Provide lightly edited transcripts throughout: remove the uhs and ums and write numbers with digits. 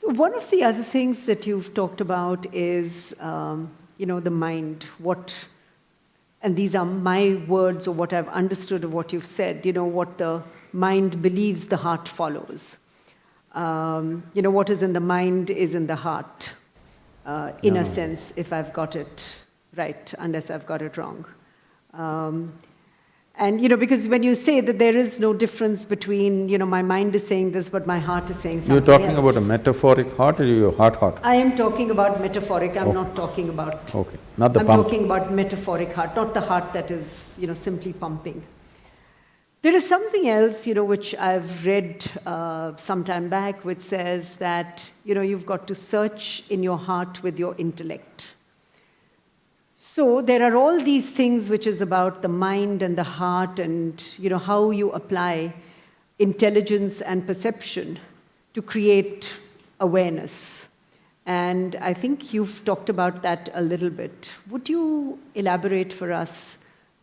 So one of the other things that you've talked about is, the mind. And these are my words or what I've understood of what you've said, what the mind believes, the heart follows. What is in the mind is in the heart, in a sense, if I've got it right, unless I've got it wrong. Because when you say that there is no difference between, my mind is saying this, but my heart is saying something else. You're talking about a metaphoric heart or your heart? I am talking about metaphoric, I'm not talking about… Okay, not the I'm pump. talking about metaphoric heart, not the heart that is, simply pumping. There is something else, which I've read some time back, which says that, you've got to search in your heart with your intellect. So there are all these things which is about the mind and the heart and, how you apply intelligence and perception to create awareness. And I think you've talked about that a little bit. Would you elaborate for us,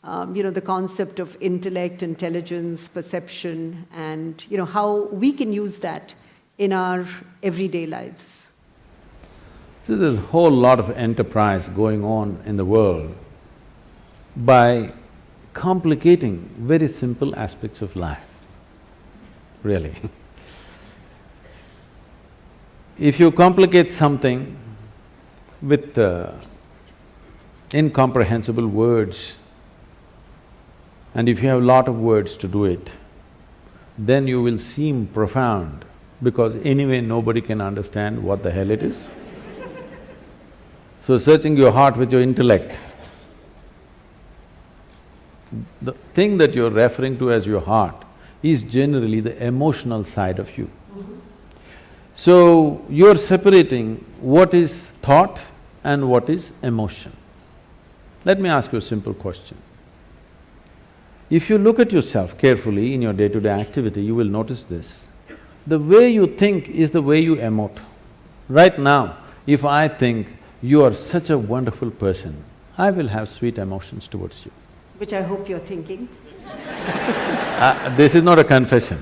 the concept of intellect, intelligence, perception, and, how we can use that in our everyday lives? So there's a whole lot of enterprise going on in the world by complicating very simple aspects of life, really. If you complicate something with incomprehensible words, and if you have a lot of words to do it, then you will seem profound, because anyway nobody can understand what the hell it is. So searching your heart with your intellect, the thing that you're referring to as your heart is generally the emotional side of you. So you're separating what is thought and what is emotion. Let me ask you a simple question. If you look at yourself carefully in your day-to-day activity, you will notice this. The way you think is the way you emote. Right now, if I think, you are such a wonderful person, I will have sweet emotions towards you. Which I hope you're thinking. This is not a confession.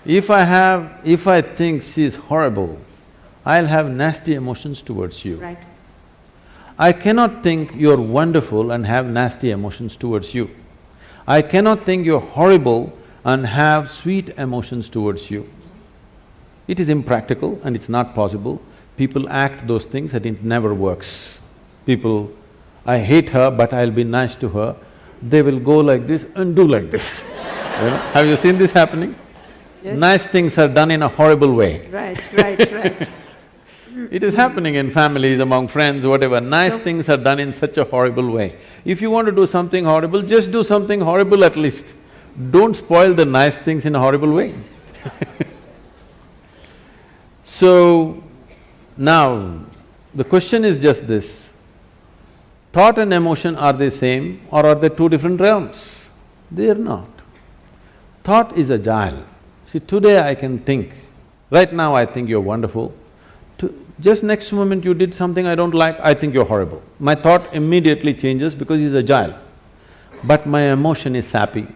If I think she's horrible, I'll have nasty emotions towards you. Right. I cannot think you're wonderful and have nasty emotions towards you. I cannot think you're horrible and have sweet emotions towards you. It is impractical and it's not possible. People act those things and it never works. People, I hate her but I'll be nice to her, they will go like this and do like this. Have you seen this happening? Yes. Nice things are done in a horrible way. Right. It is happening in families, among friends, whatever. Nice things are done in such a horrible way. If you want to do something horrible, just do something horrible at least. Don't spoil the nice things in a horrible way. So, now, the question is just this, thought and emotion, are they same or are they two different realms? They are not. Thought is agile. See, today I can think, right now I think you're wonderful, just next moment you did something I don't like, I think you're horrible. My thought immediately changes because it's agile. But my emotion is sappy.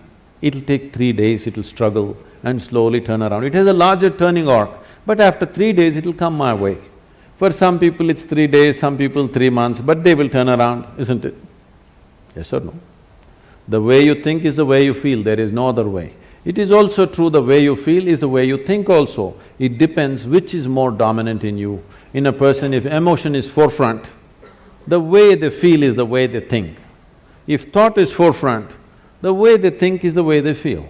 It'll take 3 days, it'll struggle and slowly turn around. It has a larger turning arc, but after 3 days it'll come my way. For some people it's 3 days, some people 3 months, but they will turn around, isn't it? Yes or no? The way you think is the way you feel, there is no other way. It is also true the way you feel is the way you think also. It depends which is more dominant in you. In a person, if emotion is forefront, the way they feel is the way they think. If thought is forefront, the way they think is the way they feel.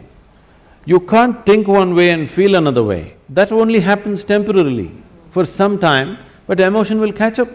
You can't think one way and feel another way. That only happens temporarily, for some time, but emotion will catch up.